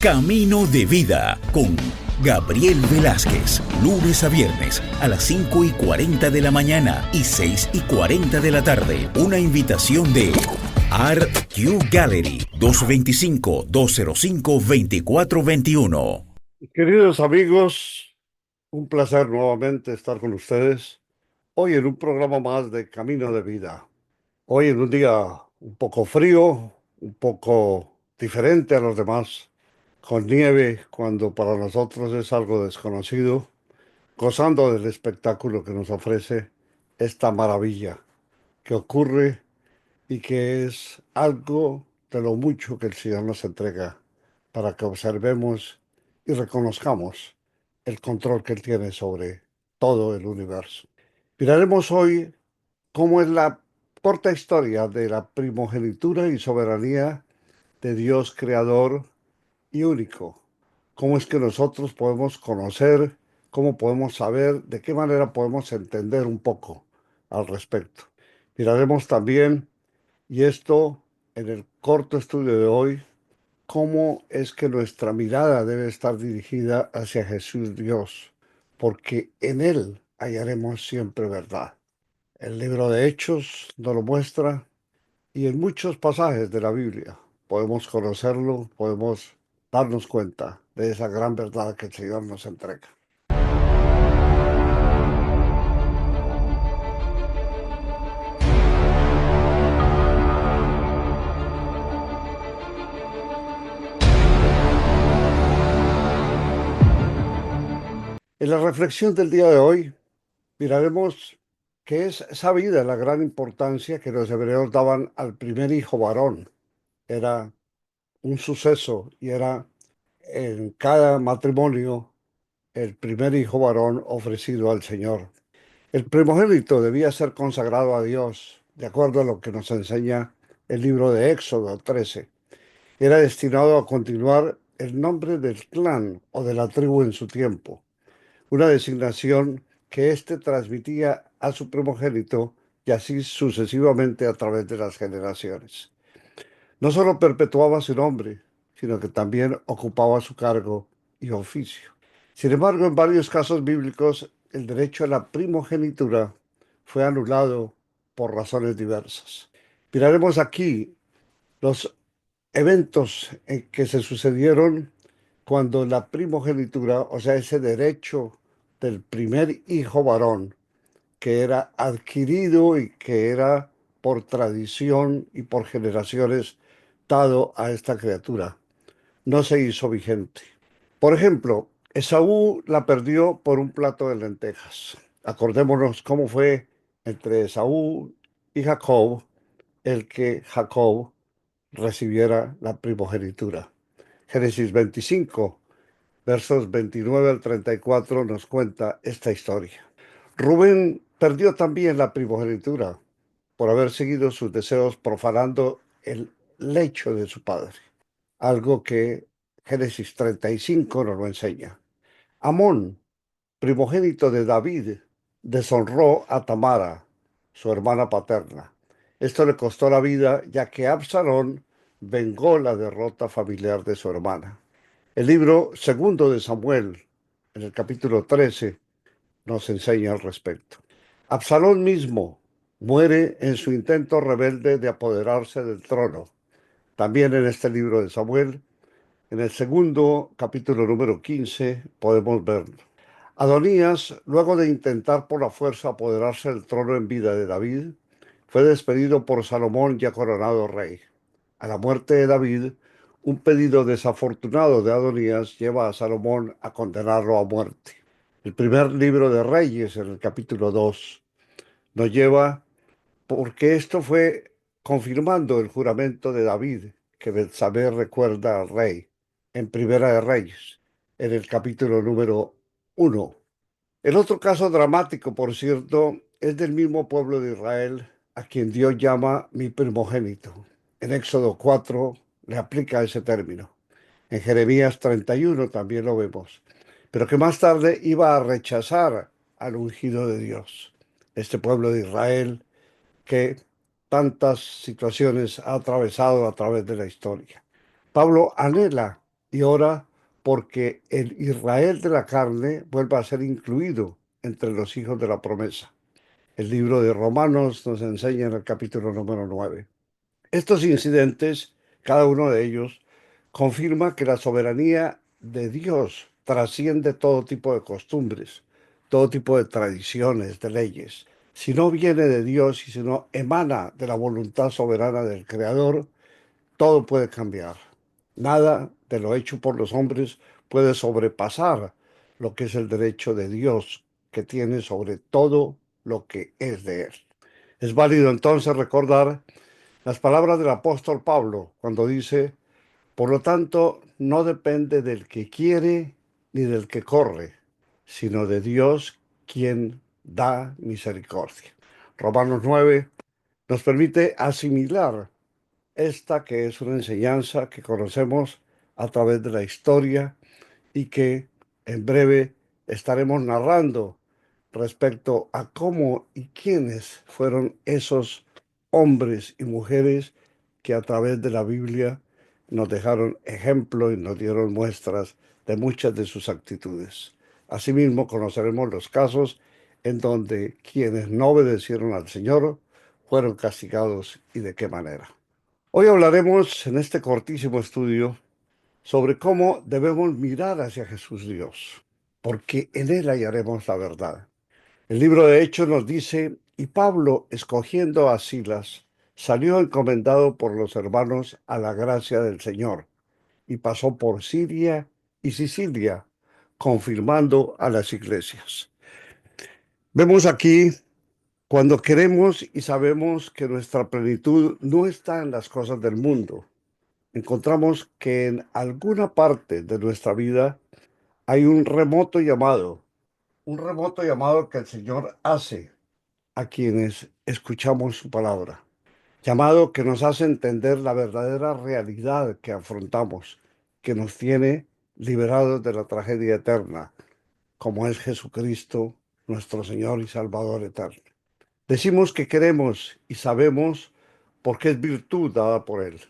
Camino de Vida con Gabriel Velázquez, lunes a viernes a las 5:40 de la mañana y 6:40 de la tarde. Una invitación de Art Q Gallery, 225-205-2421. Queridos amigos, un placer nuevamente estar con ustedes hoy en un programa más de Camino de Vida. Hoy en un día un poco frío, un poco diferente a los demás, con nieve cuando para nosotros es algo desconocido, gozando del espectáculo que nos ofrece esta maravilla que ocurre y que es algo de lo mucho que el Señor nos entrega para que observemos y reconozcamos el control que Él tiene sobre todo el universo. Miraremos hoy cómo es la corta historia de la primogenitura y soberanía de Dios creador y único. Cómo es que nosotros podemos conocer, cómo podemos saber, de qué manera podemos entender un poco al respecto. Miraremos también, y esto en el corto estudio de hoy, cómo es que nuestra mirada debe estar dirigida hacia Jesús Dios, porque en Él hallaremos siempre verdad. El libro de Hechos nos lo muestra y en muchos pasajes de la Biblia podemos conocerlo, podemos darnos cuenta de esa gran verdad que el Señor nos entrega. En la reflexión del día de hoy miraremos que es sabida la gran importancia que los hebreos daban al primer hijo varón. Era un suceso y era en cada matrimonio el primer hijo varón ofrecido al Señor. El primogénito debía ser consagrado a Dios, de acuerdo a lo que nos enseña el libro de Éxodo 13. Era destinado a continuar el nombre del clan o de la tribu en su tiempo, una designación que éste transmitía a su primogénito y así sucesivamente a través de las generaciones. No solo perpetuaba su nombre, sino que también ocupaba su cargo y oficio. Sin embargo, en varios casos bíblicos, el derecho a la primogenitura fue anulado por razones diversas. Miraremos aquí los eventos en que se sucedieron cuando la primogenitura, o sea, ese derecho del primer hijo varón, que era adquirido y que era por tradición y por generaciones dado a esta criatura, no se hizo vigente. Por ejemplo, Esaú la perdió por un plato de lentejas. Acordémonos cómo fue entre Esaú y Jacob el que Jacob recibiera la primogenitura. Génesis 25, versos 29 al 34 nos cuenta esta historia. Rubén perdió también la primogenitura por haber seguido sus deseos profanando el lecho de su padre, algo que Génesis 35 nos lo enseña. Amón, primogénito de David, deshonró a Tamara, su hermana paterna. Esto le costó la vida, ya que Absalón vengó la derrota familiar de su hermana. El libro segundo de Samuel, en el capítulo 13, nos enseña al respecto. Absalón mismo muere en su intento rebelde de apoderarse del trono. También en este libro de Samuel, en el segundo capítulo número 15, podemos verlo. Adonías, luego de intentar por la fuerza apoderarse del trono en vida de David, fue despedido por Salomón ya coronado rey. A la muerte de David, un pedido desafortunado de Adonías lleva a Salomón a condenarlo a muerte. El primer libro de Reyes, en el capítulo 2, nos lleva porque esto fue confirmando el juramento de David que Betsabé recuerda al rey en Primera de Reyes, en el capítulo número 1. El otro caso dramático, por cierto, es del mismo pueblo de Israel, a quien Dios llama mi primogénito. En Éxodo 4 le aplica ese término. En Jeremías 31 también lo vemos. Pero que más tarde iba a rechazar al ungido de Dios. Este pueblo de Israel que tantas situaciones ha atravesado a través de la historia. Pablo anhela y ora porque el Israel de la carne vuelva a ser incluido entre los hijos de la promesa. El libro de Romanos nos enseña en el capítulo número 9. Estos incidentes, cada uno de ellos, confirma que la soberanía de Dios trasciende todo tipo de costumbres, todo tipo de tradiciones, de leyes. Si no viene de Dios y si no emana de la voluntad soberana del Creador, todo puede cambiar. Nada de lo hecho por los hombres puede sobrepasar lo que es el derecho de Dios que tiene sobre todo lo que es de Él. Es válido entonces recordar las palabras del apóstol Pablo cuando dice, por lo tanto, no depende del que quiere ni del que corre, sino de Dios quien da misericordia. Romanos 9 nos permite asimilar esta que es una enseñanza que conocemos a través de la historia y que en breve estaremos narrando respecto a cómo y quiénes fueron esos hombres y mujeres que a través de la Biblia nos dejaron ejemplo y nos dieron muestras de muchas de sus actitudes. Asimismo, conoceremos los casos en donde quienes no obedecieron al Señor fueron castigados y de qué manera. Hoy hablaremos en este cortísimo estudio sobre cómo debemos mirar hacia Jesús Dios, porque en Él hallaremos la verdad. El libro de Hechos nos dice, y Pablo, escogiendo a Silas, salió encomendado por los hermanos a la gracia del Señor, y pasó por Siria y Sicilia, confirmando a las iglesias. Vemos aquí cuando queremos y sabemos que nuestra plenitud no está en las cosas del mundo, encontramos que en alguna parte de nuestra vida hay un remoto llamado que el Señor hace a quienes escuchamos su palabra, llamado que nos hace entender la verdadera realidad que afrontamos, que nos tiene liberados de la tragedia eterna, como es Jesucristo, nuestro Señor y Salvador eterno. Decimos que queremos y sabemos porque es virtud dada por Él,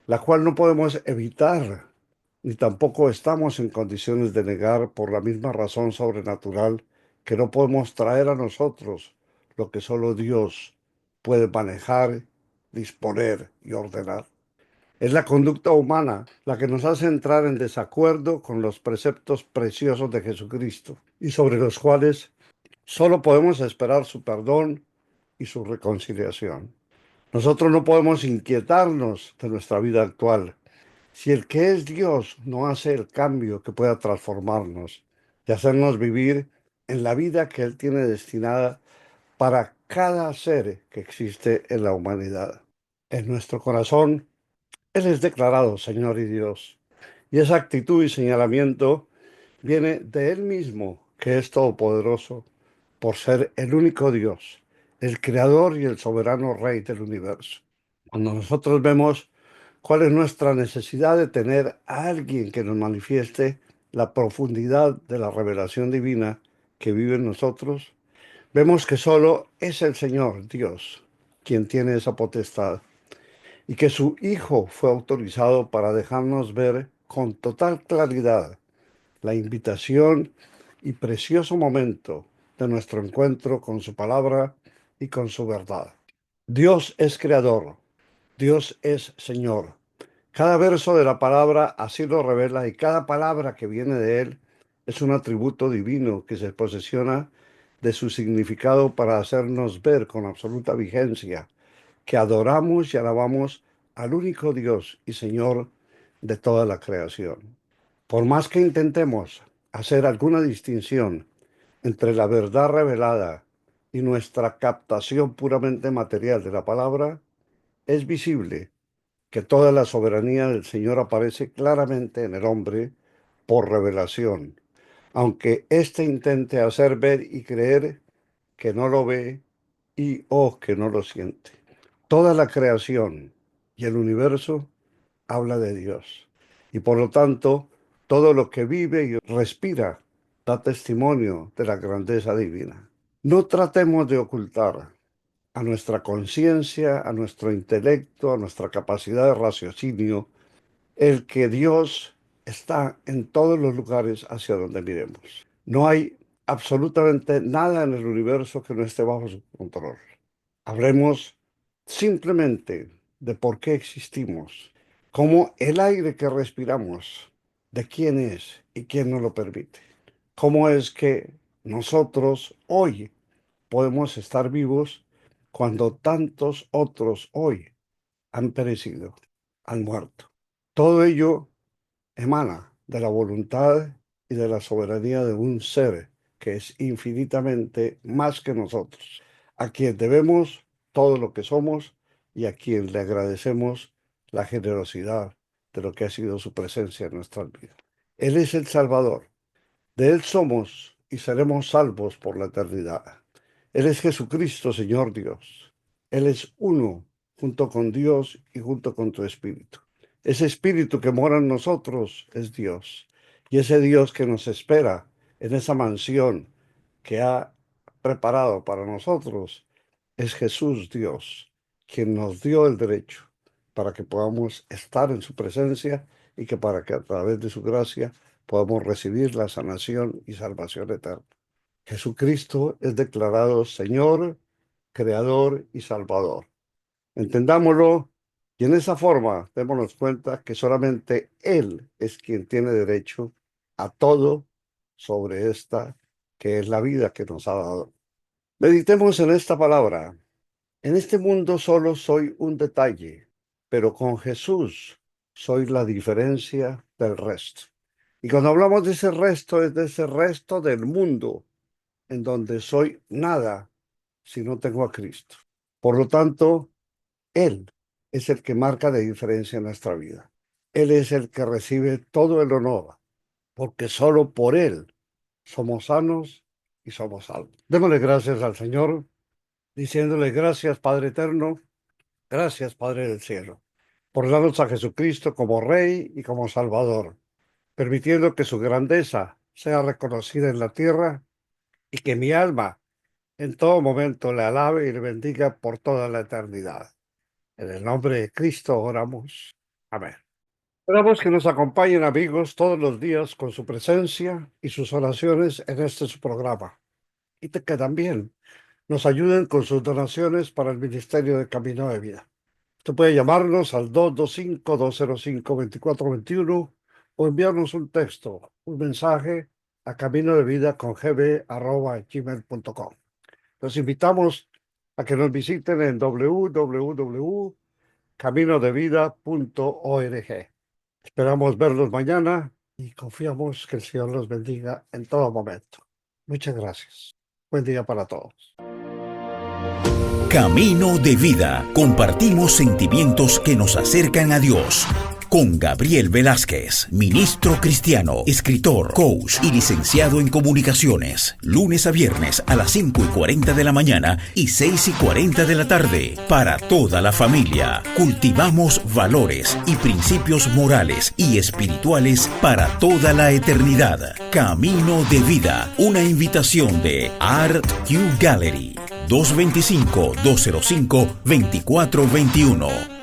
la cual no podemos evitar, ni tampoco estamos en condiciones de negar por la misma razón sobrenatural que no podemos traer a nosotros lo que solo Dios puede manejar, disponer y ordenar. Es la conducta humana la que nos hace entrar en desacuerdo con los preceptos preciosos de Jesucristo y sobre los cuales solo podemos esperar su perdón y su reconciliación. Nosotros no podemos inquietarnos de nuestra vida actual si el que es Dios no hace el cambio que pueda transformarnos y hacernos vivir en la vida que Él tiene destinada para cada ser que existe en la humanidad. En nuestro corazón, Él es declarado Señor y Dios. Y esa actitud y señalamiento viene de Él mismo, que es todopoderoso, por ser el único Dios, el creador y el soberano Rey del universo. Cuando nosotros vemos cuál es nuestra necesidad de tener a alguien que nos manifieste la profundidad de la revelación divina que vive en nosotros, vemos que solo es el Señor Dios quien tiene esa potestad y que su Hijo fue autorizado para dejarnos ver con total claridad la invitación y precioso momento de nuestro encuentro con su palabra y con su verdad. Dios es creador, Dios es Señor. Cada verso de la palabra así lo revela y cada palabra que viene de él es un atributo divino que se posesiona de su significado para hacernos ver con absoluta vigencia que adoramos y alabamos al único Dios y Señor de toda la creación. Por más que intentemos hacer alguna distinción entre la verdad revelada y nuestra captación puramente material de la palabra, es visible que toda la soberanía del Señor aparece claramente en el hombre por revelación, aunque éste intente hacer ver y creer que no lo ve y o que no lo siente. Toda la creación y el universo habla de Dios y por lo tanto todo lo que vive y respira da testimonio de la grandeza divina. No tratemos de ocultar a nuestra conciencia, a nuestro intelecto, a nuestra capacidad de raciocinio, el que Dios está en todos los lugares hacia donde miremos. No hay absolutamente nada en el universo que no esté bajo su control. Hablemos simplemente de por qué existimos, cómo el aire que respiramos, de quién es y quién nos lo permite. Cómo es que nosotros hoy podemos estar vivos cuando tantos otros hoy han perecido, han muerto. Todo ello emana de la voluntad y de la soberanía de un ser que es infinitamente más que nosotros, a quien debemos todo lo que somos y a quien le agradecemos la generosidad de lo que ha sido su presencia en nuestras vidas. Él es el Salvador. De Él somos y seremos salvos por la eternidad. Él es Jesucristo, Señor Dios. Él es uno junto con Dios y junto con tu Espíritu. Ese Espíritu que mora en nosotros es Dios. Y ese Dios que nos espera en esa mansión que ha preparado para nosotros es Jesús Dios, quien nos dio el derecho para que podamos estar en su presencia y que para que a través de su gracia podamos recibir la sanación y salvación eterna. Jesucristo es declarado Señor, Creador y Salvador. Entendámoslo y en esa forma démonos cuenta que solamente Él es quien tiene derecho a todo sobre esta que es la vida que nos ha dado. Meditemos en esta palabra. En este mundo solo soy un detalle, pero con Jesús soy la diferencia del resto. Y cuando hablamos de ese resto, es de ese resto del mundo en donde soy nada si no tengo a Cristo. Por lo tanto, Él es el que marca la diferencia en nuestra vida. Él es el que recibe todo el honor, porque solo por Él somos sanos y somos salvos. Démosle gracias al Señor, diciéndole gracias, Padre eterno, gracias, Padre del cielo, por darnos a Jesucristo como Rey y como Salvador, permitiendo que su grandeza sea reconocida en la tierra y que mi alma en todo momento le alabe y le bendiga por toda la eternidad. En el nombre de Cristo oramos. Amén. Esperamos que nos acompañen, amigos, todos los días con su presencia y sus oraciones en este su programa. Y que también nos ayuden con sus donaciones para el Ministerio de Camino de Vida. Usted puede llamarnos al 225-205-2421 o enviarnos un texto, un mensaje a caminodevida@gmail.com. Los invitamos a que nos visiten en www.caminodevida.org. Esperamos verlos mañana y confiamos que el Señor los bendiga en todo momento. Muchas gracias. Buen día para todos. Camino de Vida. Compartimos sentimientos que nos acercan a Dios. Con Gabriel Velázquez, ministro cristiano, escritor, coach y licenciado en comunicaciones. Lunes a viernes a las 5:40 de la mañana y 6:40 de la tarde. Para toda la familia. Cultivamos valores y principios morales y espirituales para toda la eternidad. Camino de Vida. Una invitación de Art Q Gallery. 225-205-2421.